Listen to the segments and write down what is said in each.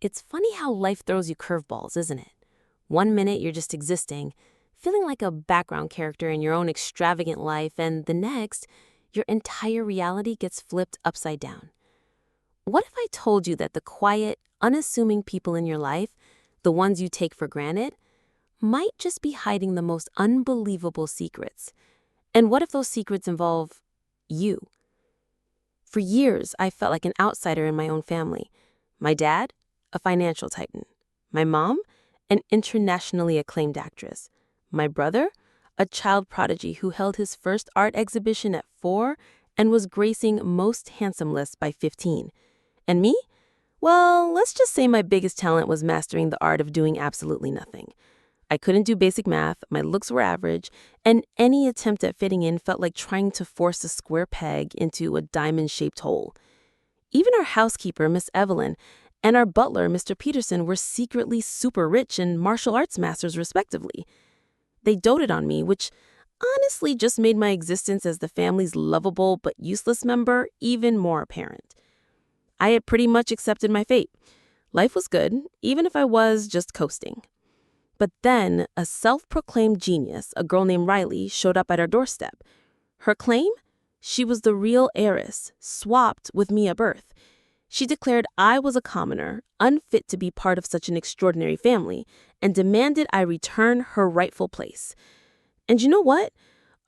It's funny how life throws you curveballs, isn't it? One minute you're just existing, feeling like a background character in your own extravagant life, and the next, your entire reality gets flipped upside down. What if I told you that the quiet, unassuming people in your life, the ones you take for granted, might just be hiding the most unbelievable secrets? And what if those secrets involve you? For years, I felt like an outsider in my own family. My dad, a financial titan. My mom, an internationally acclaimed actress. My brother, a child prodigy who held his first art exhibition at 4 and was gracing most handsome lists by 15. And me? Well, let's just say my biggest talent was mastering the art of doing absolutely nothing. I couldn't do basic math, my looks were average, and any attempt at fitting in felt like trying to force a square peg into a diamond-shaped hole. Even our housekeeper, Miss Evelyn, and our butler, Mr. Peterson, were secretly super rich and martial arts masters, respectively. They doted on me, which honestly just made my existence as the family's lovable but useless member even more apparent. I had pretty much accepted my fate. Life was good, even if I was just coasting. But then, a self-proclaimed genius, a girl named Riley, showed up at our doorstep. Her claim? She was the real heiress, swapped with me at birth. She declared I was a commoner, unfit to be part of such an extraordinary family, and demanded I return her rightful place. And you know what?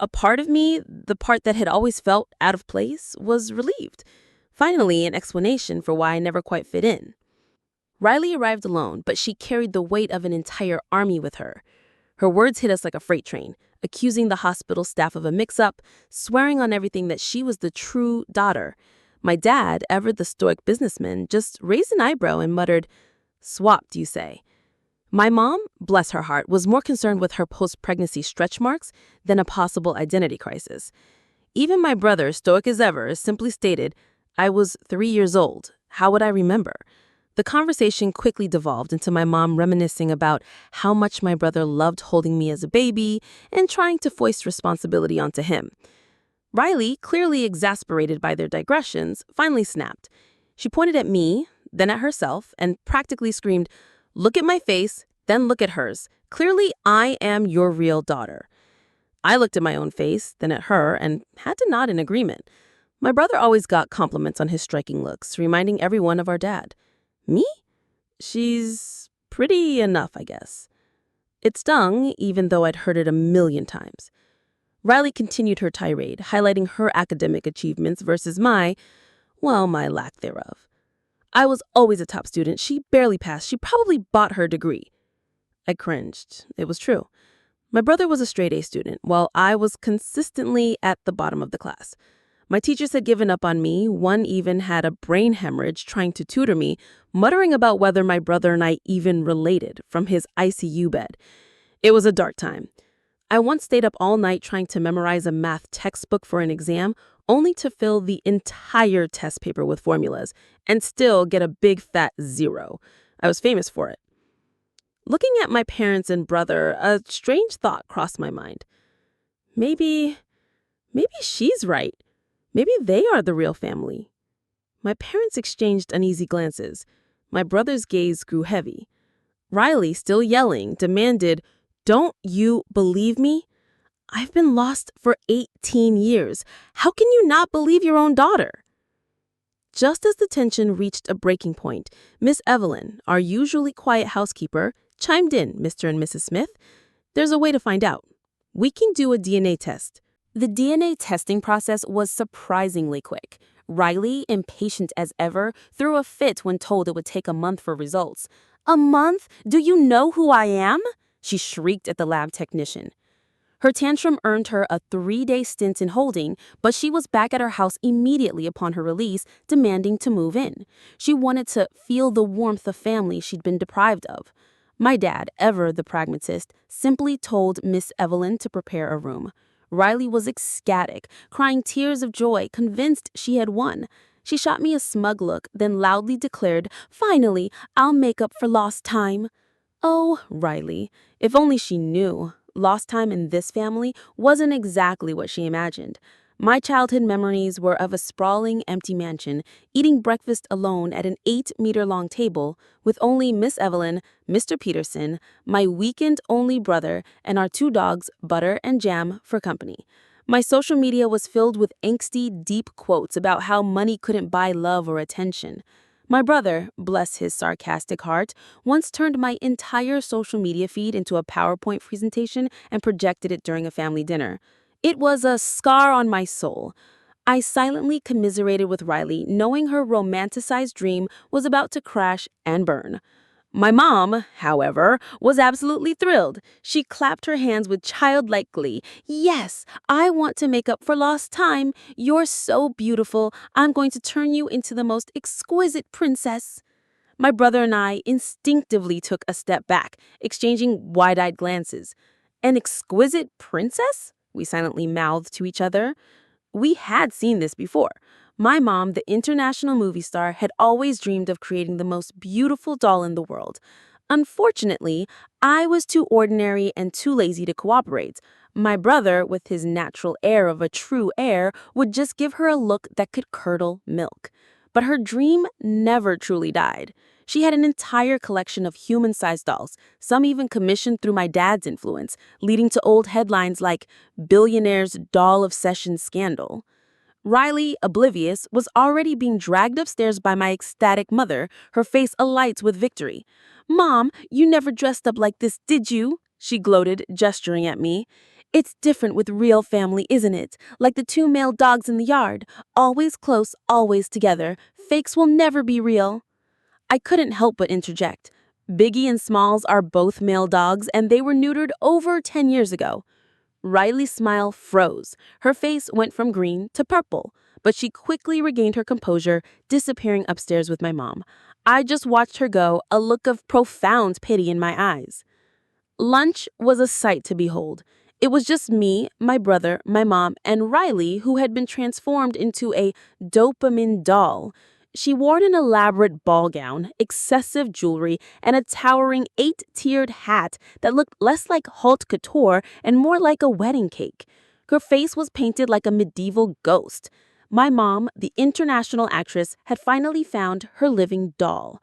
A part of me, the part that had always felt out of place, was relieved. Finally, an explanation for why I never quite fit in. Riley arrived alone, but she carried the weight of an entire army with her. Her words hit us like a freight train, accusing the hospital staff of a mix-up, swearing on everything that she was the true daughter. My dad, ever the stoic businessman, just raised an eyebrow and muttered, "Swapped, you say?" My mom, bless her heart, was more concerned with her post-pregnancy stretch marks than a possible identity crisis. Even my brother, stoic as ever, simply stated, "I was 3 years old. How would I remember?" The conversation quickly devolved into my mom reminiscing about how much my brother loved holding me as a baby and trying to foist responsibility onto him. Riley, clearly exasperated by their digressions, finally snapped. She pointed at me, then at herself, and practically screamed, "Look at my face, then look at hers. Clearly, I am your real daughter." I looked at my own face, then at her, and had to nod in agreement. My brother always got compliments on his striking looks, reminding everyone of our dad. Me? She's pretty enough, I guess. It stung, even though I'd heard it a million times. Riley continued her tirade, highlighting her academic achievements versus my lack thereof. I was always a top student. She barely passed. She probably bought her degree. I cringed. It was true. My brother was a straight A student, while I was consistently at the bottom of the class. My teachers had given up on me. One even had a brain hemorrhage trying to tutor me, muttering about whether my brother and I even related from his ICU bed. It was a dark time. I once stayed up all night trying to memorize a math textbook for an exam, only to fill the entire test paper with formulas and still get a big fat 0. I was famous for it. Looking at my parents and brother, a strange thought crossed my mind. Maybe she's right. Maybe they are the real family. My parents exchanged uneasy glances. My brother's gaze grew heavy. Riley, still yelling, demanded, "Don't you believe me? I've been lost for 18 years. How can you not believe your own daughter?" Just as the tension reached a breaking point, Miss Evelyn, our usually quiet housekeeper, chimed in, "Mr. and Mrs. Smith, there's a way to find out. We can do a DNA test." The DNA testing process was surprisingly quick. Riley, impatient as ever, threw a fit when told it would take a month for results. "A month? Do you know who I am?" she shrieked at the lab technician. Her tantrum earned her a 3-day stint in holding, but she was back at her house immediately upon her release, demanding to move in. She wanted to feel the warmth of family she'd been deprived of. My dad, ever the pragmatist, simply told Miss Evelyn to prepare a room. Riley was ecstatic, crying tears of joy, convinced she had won. She shot me a smug look, then loudly declared, "Finally, I'll make up for lost time." Oh, Riley, if only she knew. Lost time in this family wasn't exactly what she imagined. My childhood memories were of a sprawling, empty mansion, eating breakfast alone at an 8-meter-long table with only Miss Evelyn, Mr. Peterson, my weekend-only brother, and our 2 dogs, Butter and Jam, for company. My social media was filled with angsty, deep quotes about how money couldn't buy love or attention. My brother, bless his sarcastic heart, once turned my entire social media feed into a PowerPoint presentation and projected it during a family dinner. It was a scar on my soul. I silently commiserated with Riley, knowing her romanticized dream was about to crash and burn. My mom, however, was absolutely thrilled. She clapped her hands with childlike glee. Yes, I want to make up for lost time. You're so beautiful. I'm going to turn you into the most exquisite princess. My brother and I instinctively took a step back, exchanging wide-eyed glances. An exquisite princess? We silently mouthed to each other. We had seen this before. My mom, the international movie star, had always dreamed of creating the most beautiful doll in the world. Unfortunately, I was too ordinary and too lazy to cooperate. My brother, with his natural air of a true heir, would just give her a look that could curdle milk. But her dream never truly died. She had an entire collection of human-sized dolls, some even commissioned through my dad's influence, leading to old headlines like "Billionaire's Doll Obsession Scandal." Riley, oblivious, was already being dragged upstairs by my ecstatic mother, her face alight with victory. "Mom, you never dressed up like this, did you?" she gloated, gesturing at me. "It's different with real family, isn't it? Like the 2 male dogs in the yard. Always close, always together. Fakes will never be real." I couldn't help but interject. Biggie and Smalls are both male dogs, and they were neutered over 10 years ago. Riley's smile froze. Her face went from green to purple, but she quickly regained her composure, disappearing upstairs with my mom. I just watched her go, a look of profound pity in my eyes. Lunch was a sight to behold. It was just me, my brother, my mom, and Riley, who had been transformed into a dopamine doll. She wore an elaborate ball gown, excessive jewelry, and a towering 8-tiered hat that looked less like haute couture and more like a wedding cake. Her face was painted like a medieval ghost. My mom, the international actress, had finally found her living doll.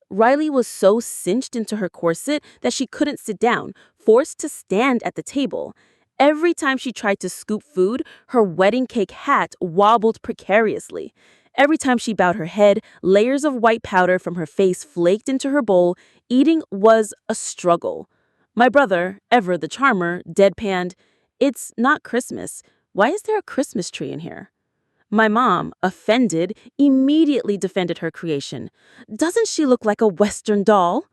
Riley was so cinched into her corset that she couldn't sit down, forced to stand at the table. Every time she tried to scoop food, her wedding cake hat wobbled precariously. Every time she bowed her head, layers of white powder from her face flaked into her bowl. Eating was a struggle. My brother, ever the charmer, deadpanned, "It's not Christmas. Why is there a Christmas tree in here?" My mom, offended, immediately defended her creation. "Doesn't she look like a Western doll?"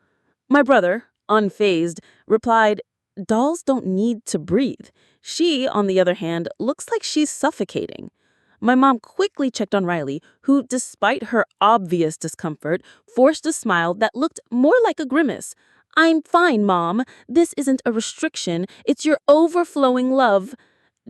My brother, unfazed, replied, "Dolls don't need to breathe. She, on the other hand, looks like she's suffocating." My mom quickly checked on Riley, who, despite her obvious discomfort, forced a smile that looked more like a grimace. "I'm fine, Mom. This isn't a restriction. It's your overflowing love."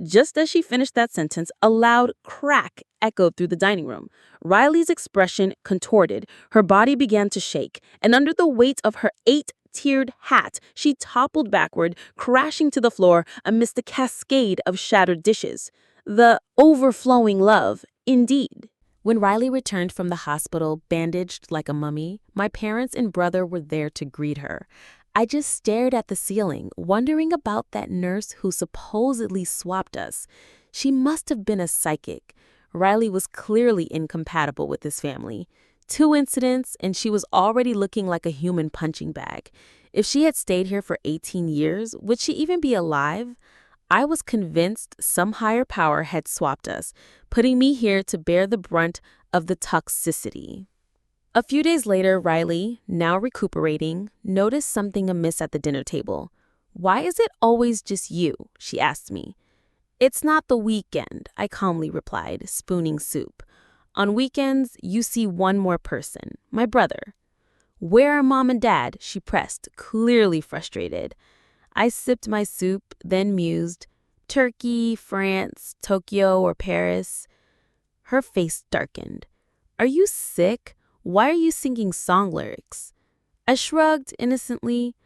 Just as she finished that sentence, a loud crack echoed through the dining room. Riley's expression contorted. Her body began to shake, and under the weight of her 8-tiered hat, she toppled backward, crashing to the floor amidst a cascade of shattered dishes. The overflowing love, indeed. When Riley returned from the hospital, bandaged like a mummy, my parents and brother were there to greet her. I just stared at the ceiling, wondering about that nurse who supposedly swapped us. She must have been a psychic. Riley was clearly incompatible with his family. 2 incidents, and she was already looking like a human punching bag. If she had stayed here for 18 years, would she even be alive? I was convinced some higher power had swapped us, putting me here to bear the brunt of the toxicity. A few days later, Riley, now recuperating, noticed something amiss at the dinner table. "Why is it always just you?" she asked me. "It's not the weekend," I calmly replied, spooning soup. "On weekends, you see one more person, my brother." "Where are Mom and Dad?" she pressed, clearly frustrated. I sipped my soup, then mused, "Turkey, France, Tokyo, or Paris?" Her face darkened. "Are you sick? Why are you singing song lyrics?" I shrugged innocently.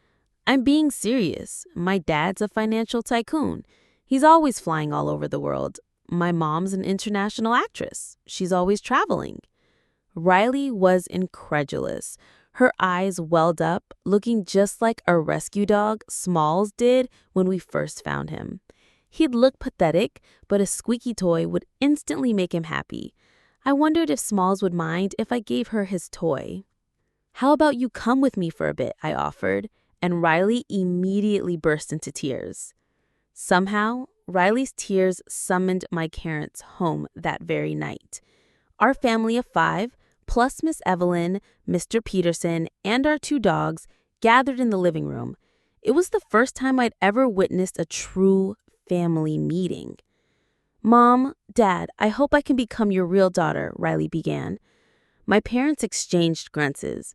"I'm being serious. My dad's a financial tycoon. He's always flying all over the world. my mom's an international actress. She's always traveling. Riley was incredulous. Her eyes welled up, looking just like a rescue dog Smalls did when we first found him. He'd look pathetic, but a squeaky toy would instantly make him happy. I wondered if Smalls would mind if I gave her his toy. "How about you come with me for a bit?" I offered, and Riley immediately burst into tears. Somehow, Riley's tears summoned my parents home that very night. Our family of 5, plus Miss Evelyn, Mr. Peterson, and our 2 dogs, gathered in the living room. It was the first time I'd ever witnessed a true family meeting. "Mom, Dad, I hope I can become your real daughter," Riley began. My parents exchanged grunts.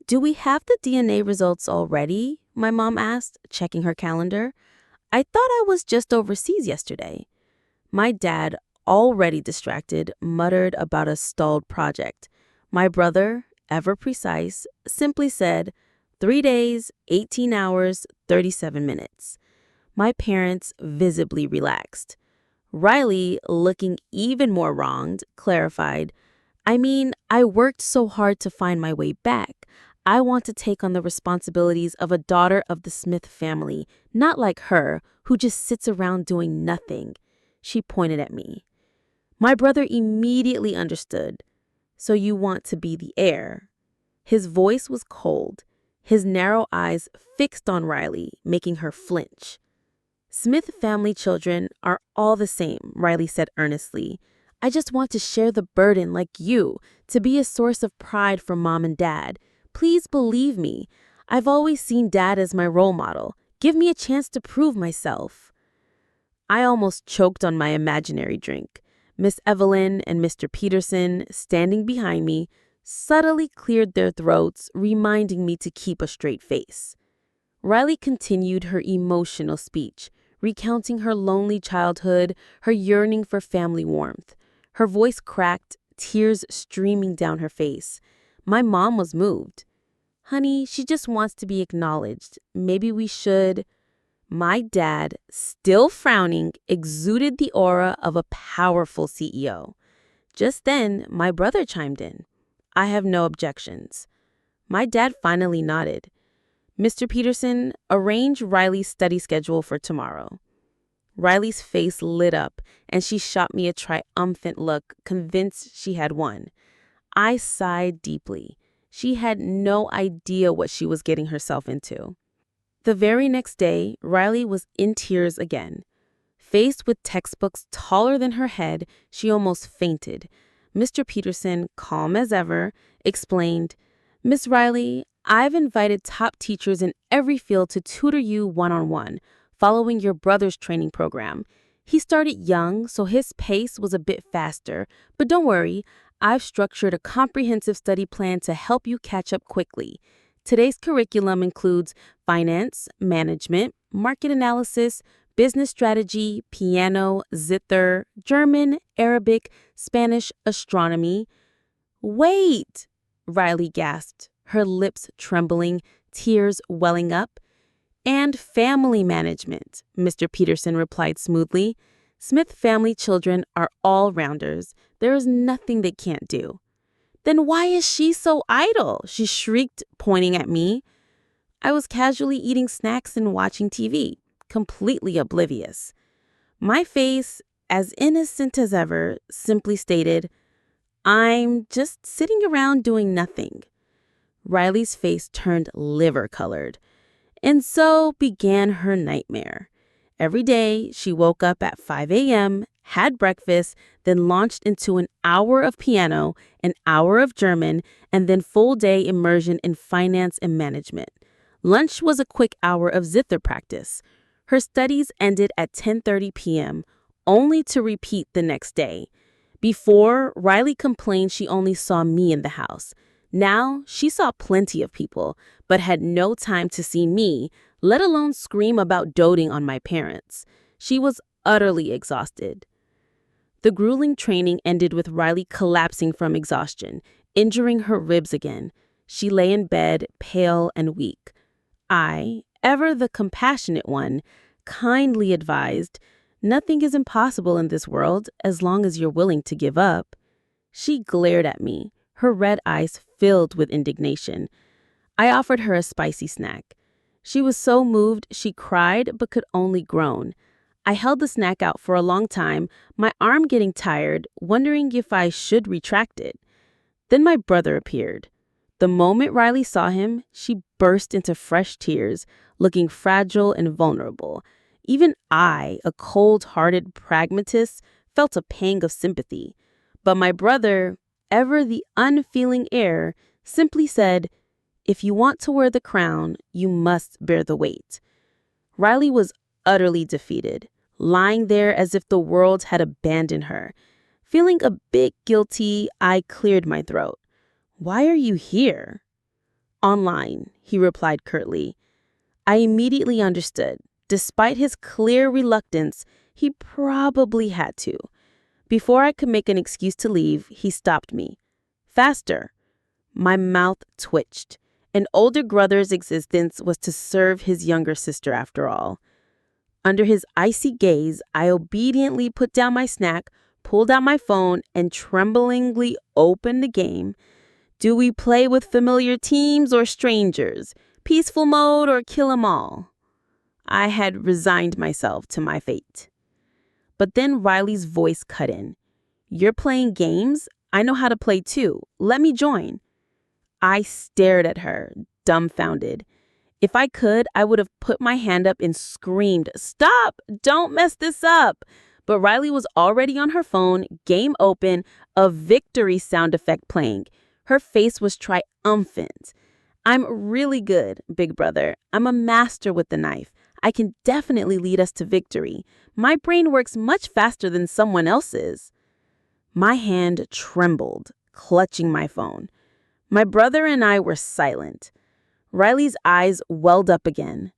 "Do we have the DNA results already?" my mom asked, checking her calendar. "I thought I was just overseas yesterday." My dad, already distracted, muttered about a stalled project. My brother, ever precise, simply said, 3 days, 18 hours, 37 minutes. My parents visibly relaxed. Riley, looking even more wronged, clarified, "I mean, I worked so hard to find my way back. I want to take on the responsibilities of a daughter of the Smith family, not like her, who just sits around doing nothing." She pointed at me. My brother immediately understood. "So you want to be the heir?" His voice was cold, his narrow eyes fixed on Riley, making her flinch. "Smith family children are all the same," Riley said earnestly. "I just want to share the burden like you, to be a source of pride for Mom and Dad. Please believe me. I've always seen Dad as my role model. Give me a chance to prove myself." I almost choked on my imaginary drink. Miss Evelyn and Mr. Peterson, standing behind me, subtly cleared their throats, reminding me to keep a straight face. Riley continued her emotional speech, recounting her lonely childhood, her yearning for family warmth. Her voice cracked, tears streaming down her face. My mom was moved. "Honey, she just wants to be acknowledged. Maybe we should—" My dad, still frowning, exuded the aura of a powerful CEO. Just then, my brother chimed in. "I have no objections." My dad finally nodded. "Mr. Peterson, arrange Riley's study schedule for tomorrow." Riley's face lit up, and she shot me a triumphant look, convinced she had won. I sighed deeply. She had no idea what she was getting herself into. The very next day, Riley was in tears again. Faced with textbooks taller than her head, she almost fainted. Mr. Peterson, calm as ever, explained, "Miss Riley, I've invited top teachers in every field to tutor you one-on-one, following your brother's training program. He started young, so his pace was a bit faster, but don't worry, I've structured a comprehensive study plan to help you catch up quickly. Today's curriculum includes finance, management, market analysis, business strategy, piano, zither, German, Arabic, Spanish, astronomy." "Wait!" Riley gasped, her lips trembling, tears welling up. "And family management," Mr. Peterson replied smoothly. "Smith family children are all-rounders. There is nothing they can't do." "Then why is she so idle?" she shrieked, pointing at me. I was casually eating snacks and watching TV, completely oblivious. My face, as innocent as ever, simply stated, "I'm just sitting around doing nothing." Riley's face turned liver-colored. And so began her nightmare. Every day, she woke up at 5 a.m., had breakfast, then launched into an hour of piano, an hour of German, and then full-day immersion in finance and management. Lunch was a quick hour of zither practice. Her studies ended at 10:30 p.m., only to repeat the next day. Before, Riley complained she only saw me in the house. Now, she saw plenty of people, but had no time to see me, let alone scream about doting on my parents. She was utterly exhausted. The grueling training ended with Riley collapsing from exhaustion, injuring her ribs again. She lay in bed, pale and weak. I, ever the compassionate one, kindly advised, Nothing is impossible in this world as long as you're willing to give up. She glared at me, her red eyes filled with indignation. I offered her a spicy snack. She was so moved she cried but could only groan. I held the snack out for a long time, my arm getting tired, wondering if I should retract it. Then my brother appeared. The moment Riley saw him, she burst into fresh tears, looking fragile and vulnerable. Even I, a cold-hearted pragmatist, felt a pang of sympathy. But my brother, ever the unfeeling heir, simply said, "If you want to wear the crown, you must bear the weight." Riley was utterly defeated, lying there as if the world had abandoned her. Feeling a bit guilty, I cleared my throat. "Why are you here?" "Online," he replied curtly. I immediately understood. Despite his clear reluctance, he probably had to. Before I could make an excuse to leave, he stopped me. "Faster." My mouth twitched. An older brother's existence was to serve his younger sister after all. Under his icy gaze, I obediently put down my snack, pulled out my phone, and tremblingly opened the game. Do we play with familiar teams or strangers? Peaceful mode or kill 'em all? I had resigned myself to my fate. But then Riley's voice cut in. "You're playing games? I know how to play too. Let me join." I stared at her, dumbfounded. If I could, I would have put my hand up and screamed, "Stop! Don't mess this up!" But Riley was already on her phone, game open, a victory sound effect playing. Her face was triumphant. "I'm really good, big brother. I'm a master with the knife. I can definitely lead us to victory. My brain works much faster than someone else's." My hand trembled, clutching my phone. My brother and I were silent. Riley's eyes welled up again.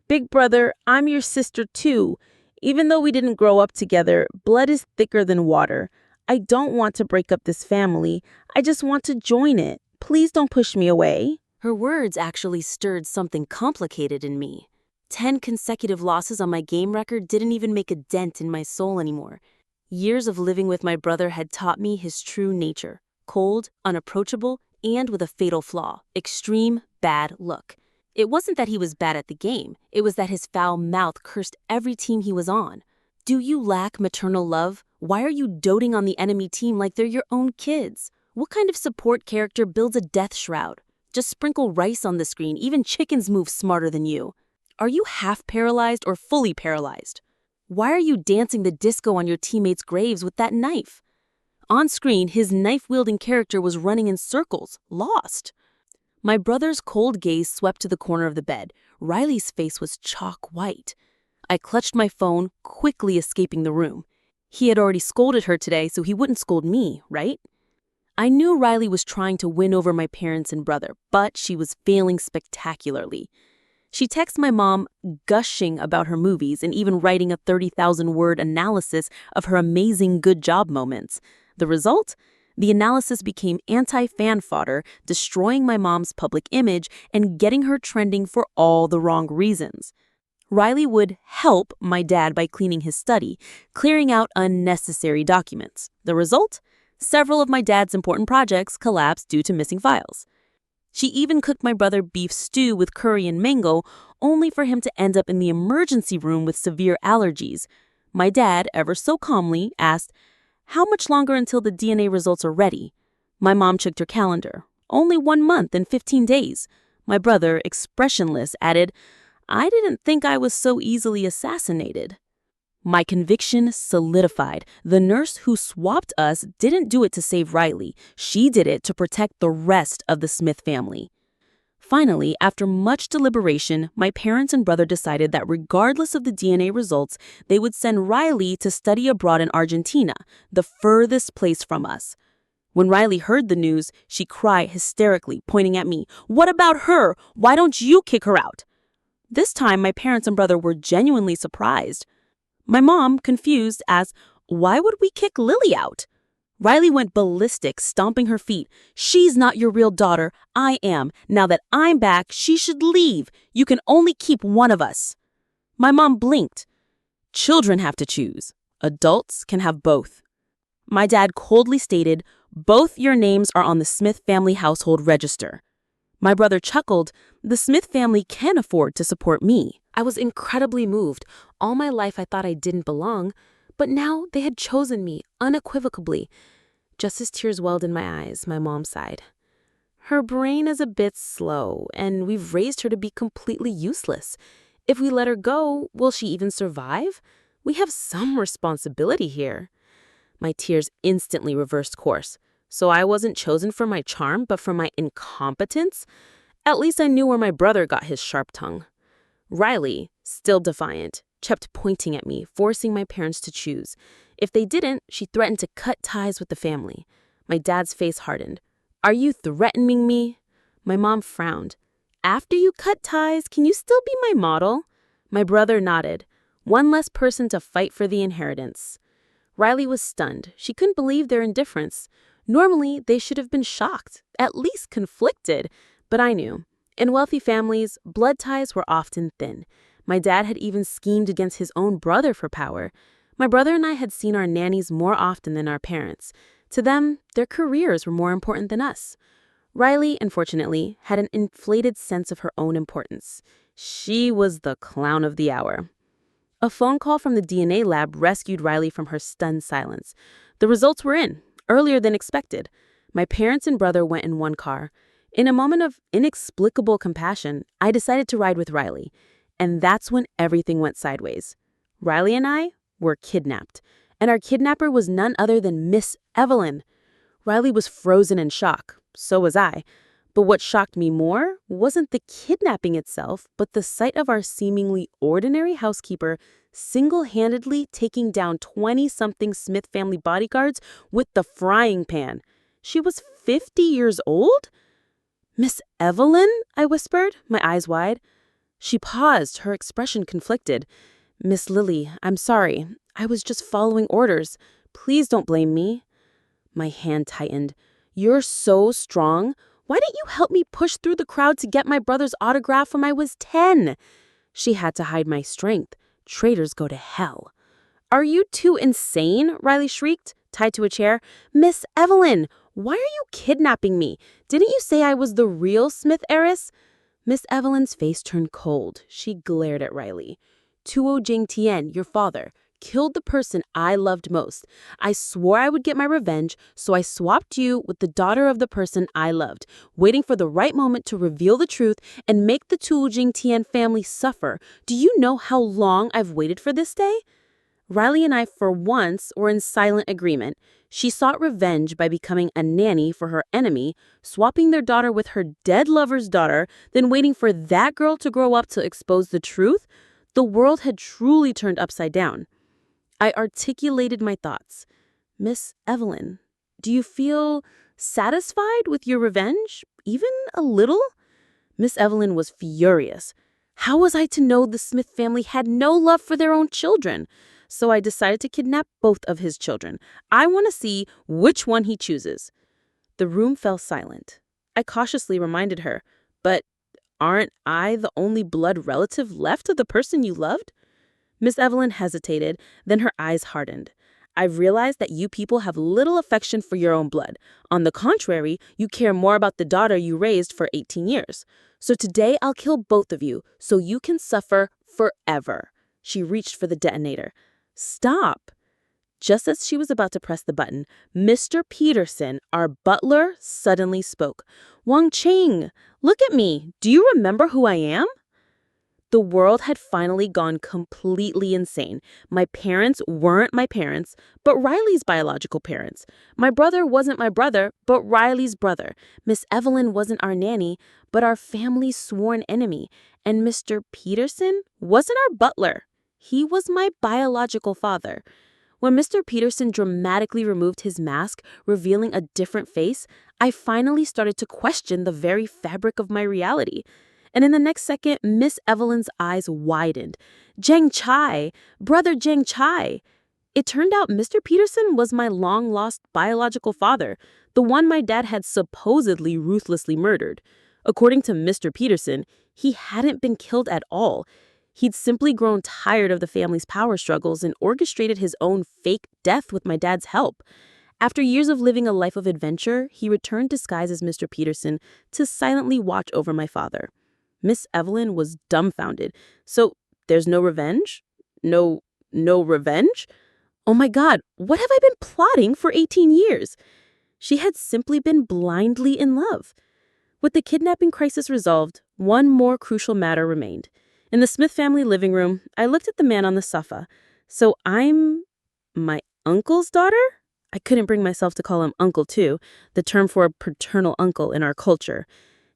"Big brother, I'm your sister too. Even though we didn't grow up together, blood is thicker than water. I don't want to break up this family. I just want to join it. Please don't push me away." Her words actually stirred something complicated in me. 10 consecutive losses on my game record didn't even make a dent in my soul anymore. Years of living with my brother had taught me his true nature: cold, unapproachable, and with a fatal flaw: extreme bad luck. It wasn't that he was bad at the game, it was that his foul mouth cursed every team he was on. Do you lack maternal love? Why are you doting on the enemy team like they're your own kids? What kind of support character builds a death shroud? Just sprinkle rice on the screen, even chickens move smarter than you. Are you half paralyzed or fully paralyzed? Why are you dancing the disco on your teammates' graves with that knife? On screen, his knife-wielding character was running in circles, lost. My brother's cold gaze swept to the corner of the bed. Riley's face was chalk white. I clutched my phone, quickly escaping the room. He had already scolded her today, so he wouldn't scold me, right? I knew Riley was trying to win over my parents and brother, but she was failing spectacularly. She texted my mom, gushing about her movies and even writing a 30,000-word analysis of her amazing good job moments. The result? The analysis became anti-fan fodder, destroying my mom's public image and getting her trending for all the wrong reasons. Riley would help my dad by cleaning his study, clearing out unnecessary documents. The result? Several of my dad's important projects collapsed due to missing files. She even cooked my brother beef stew with curry and mango, only for him to end up in the emergency room with severe allergies. My dad, ever so calmly, asked, "How much longer until the DNA results are ready?" My mom checked her calendar. "Only 1 month and 15 days. My brother, expressionless, added, "I didn't think I was so easily assassinated." My conviction solidified. The nurse who swapped us didn't do it to save Riley. She did it to protect the rest of the Smith family. Finally, after much deliberation, my parents and brother decided that regardless of the DNA results, they would send Riley to study abroad in Argentina, the furthest place from us. When Riley heard the news, she cried hysterically, pointing at me. "What about her? Why don't you kick her out?" This time, my parents and brother were genuinely surprised. My mom, confused, asked, "Why would we kick Lily out?" Riley went ballistic, stomping her feet. "She's not your real daughter. I am. Now that I'm back, she should leave. You can only keep one of us." My mom blinked. Children have to choose. Adults can have both. My dad coldly stated, "Both your names are on the Smith family household register." My brother chuckled, "The Smith family can afford to support me." I was incredibly moved. All my life I thought I didn't belong, but now they had chosen me unequivocally. Just as tears welled in my eyes, my mom sighed. Her brain is a bit slow, and we've raised her to be completely useless. If we let her go, will she even survive? We have some responsibility here. My tears instantly reversed course. So I wasn't chosen for my charm, but for my incompetence? At least I knew where my brother got his sharp tongue. Riley, still defiant, kept pointing at me, forcing my parents to choose. If they didn't, she threatened to cut ties with the family. My dad's face hardened. "Are you threatening me?" My mom frowned. "After you cut ties, can you still be my model?" My brother nodded. One less person to fight for the inheritance. Riley was stunned. She couldn't believe their indifference. Normally, they should have been shocked, at least conflicted. But I knew. In wealthy families, blood ties were often thin. My dad had even schemed against his own brother for power. My brother and I had seen our nannies more often than our parents. To them, their careers were more important than us. Riley, unfortunately, had an inflated sense of her own importance. She was the clown of the hour. A phone call from the DNA lab rescued Riley from her stunned silence. The results were in, earlier than expected. My parents and brother went in one car. In a moment of inexplicable compassion, I decided to ride with Riley. And that's when everything went sideways. Riley and I were kidnapped. And our kidnapper was none other than Miss Evelyn. Riley was frozen in shock. So was I. But what shocked me more wasn't the kidnapping itself, but the sight of our seemingly ordinary housekeeper single-handedly taking down 20-something Smith family bodyguards with the frying pan. She was 50 years old? "Miss Evelyn?" I whispered, my eyes wide. She paused, her expression conflicted. "Miss Lily, I'm sorry. I was just following orders. Please don't blame me." My hand tightened. "You're so strong. Why didn't you help me push through the crowd to get my brother's autograph when I was 10? She had to hide my strength. Traitors go to hell. "Are you two insane?" Riley shrieked, tied to a chair. "Miss Evelyn, why are you kidnapping me? Didn't you say I was the real Smith heiress?" Miss Evelyn's face turned cold. She glared at Riley. "Tuo Jing Tien, your father, killed the person I loved most. I swore I would get my revenge, so I swapped you with the daughter of the person I loved, waiting for the right moment to reveal the truth and make the Tuo Jing Tien family suffer. Do you know how long I've waited for this day?" Riley and I, for once, were in silent agreement. She sought revenge by becoming a nanny for her enemy, swapping their daughter with her dead lover's daughter, then waiting for that girl to grow up to expose the truth. The world had truly turned upside down. I articulated my thoughts. "Miss Evelyn, do you feel satisfied with your revenge? Even a little?" Miss Evelyn was furious. How was I to know the Smith family had no love for their own children? So I decided to kidnap both of his children. I want to see which one he chooses. The room fell silent. I cautiously reminded her, "But aren't I the only blood relative left of the person you loved?" Miss Evelyn hesitated, then her eyes hardened. "I've realized that you people have little affection for your own blood. On the contrary, you care more about the daughter you raised for 18 years. So today I'll kill both of you, so you can suffer forever." She reached for the detonator. "Stop." Just as she was about to press the button, Mr. Peterson, our butler, suddenly spoke. "Wang Qing, look at me. Do you remember who I am?" The world had finally gone completely insane. My parents weren't my parents, but Riley's biological parents. My brother wasn't my brother, but Riley's brother. Miss Evelyn wasn't our nanny, but our family's sworn enemy. And Mr. Peterson wasn't our butler. He was my biological father. When Mr. Peterson dramatically removed his mask, revealing a different face, I finally started to question the very fabric of my reality. And in the next second, Miss Evelyn's eyes widened. "Zheng Chai, brother Zheng Chai." It turned out Mr. Peterson was my long-lost biological father, the one my dad had supposedly ruthlessly murdered. According to Mr. Peterson, he hadn't been killed at all. He'd simply grown tired of the family's power struggles and orchestrated his own fake death with my dad's help. After years of living a life of adventure, he returned disguised as Mr. Peterson to silently watch over my father. Miss Evelyn was dumbfounded. So, there's no revenge? No revenge? Oh my God, what have I been plotting for 18 years? She had simply been blindly in love. With the kidnapping crisis resolved, one more crucial matter remained. In the Smith family living room, I looked at the man on the sofa. So I'm my uncle's daughter? I couldn't bring myself to call him uncle too, the term for a paternal uncle in our culture.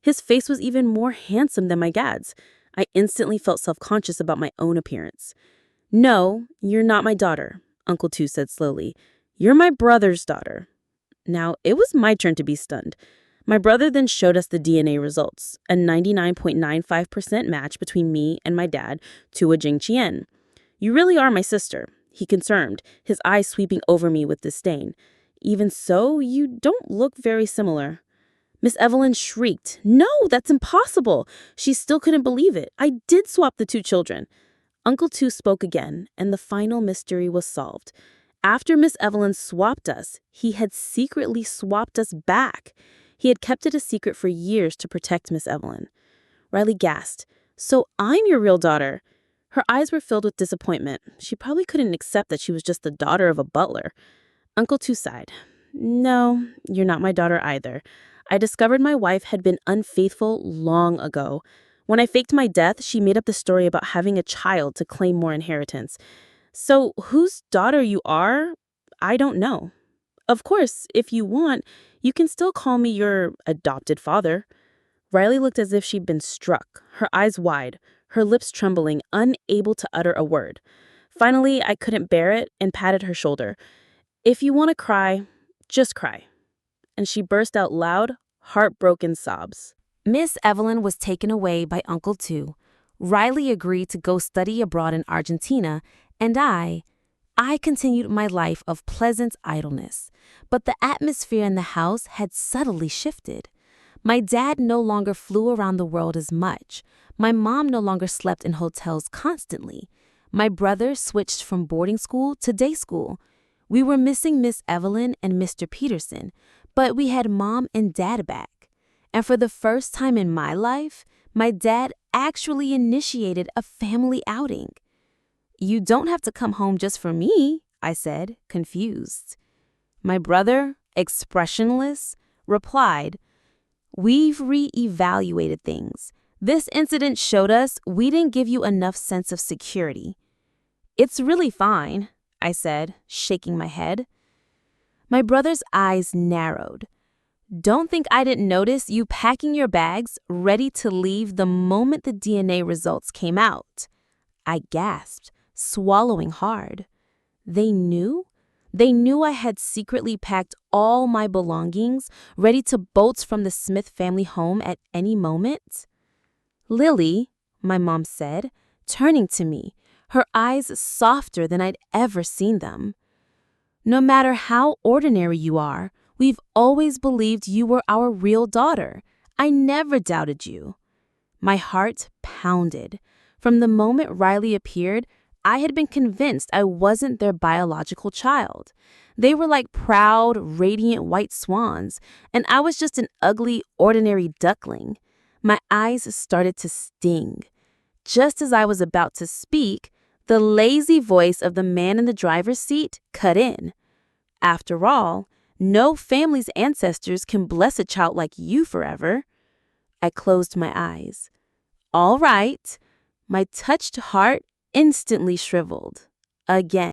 His face was even more handsome than my dad's. I instantly felt self-conscious about my own appearance. No, you're not my daughter, Uncle Tu said slowly. You're my brother's daughter. Now, it was my turn to be stunned. My brother then showed us the DNA results, a 99.95% match between me and my dad, Tua Jingqian. You really are my sister, he confirmed, his eyes sweeping over me with disdain. Even so, you don't look very similar. Miss Evelyn shrieked, No, that's impossible. She still couldn't believe it. I did swap the two children. Uncle Tu spoke again, and the final mystery was solved. After Miss Evelyn swapped us, he had secretly swapped us back. He had kept it a secret for years to protect Miss Evelyn. Riley gasped, So I'm your real daughter. Her eyes were filled with disappointment. She probably couldn't accept that she was just the daughter of a butler. Uncle Tu sighed. No, you're not my daughter either. I discovered my wife had been unfaithful long ago. When I faked my death, she made up the story about having a child to claim more inheritance. So whose daughter you are, I don't know. Of course, if you want, you can still call me your adopted father. Riley looked as if she'd been struck, her eyes wide, her lips trembling, unable to utter a word. Finally, I couldn't bear it and patted her shoulder. If you want to cry, just cry. And she burst out loud, heartbroken sobs. Miss Evelyn was taken away by Uncle Tu. Riley agreed to go study abroad in Argentina, and I continued my life of pleasant idleness. But the atmosphere in the house had subtly shifted. My dad no longer flew around the world as much. My mom no longer slept in hotels constantly. My brother switched from boarding school to day school. We were missing Miss Evelyn and Mr. Peterson, but we had Mom and Dad back. And for the first time in my life, my dad actually initiated a family outing. You don't have to come home just for me, I said, confused. My brother, expressionless, replied, We've re-evaluated things. This incident showed us we didn't give you enough sense of security. It's really fine, I said, shaking my head. My brother's eyes narrowed. Don't think I didn't notice you packing your bags, ready to leave the moment the DNA results came out. I gasped, swallowing hard. They knew? They knew I had secretly packed all my belongings, ready to bolt from the Smith family home at any moment? Lily, my mom said, turning to me, her eyes softer than I'd ever seen them. No matter how ordinary you are, we've always believed you were our real daughter. I never doubted you. My heart pounded. From the moment Riley appeared, I had been convinced I wasn't their biological child. They were like proud, radiant white swans, and I was just an ugly, ordinary duckling. My eyes started to sting. Just as I was about to speak, the lazy voice of the man in the driver's seat cut in. After all, no family's ancestors can bless a child like you forever. I closed my eyes. All right. My touched heart instantly shriveled. Again.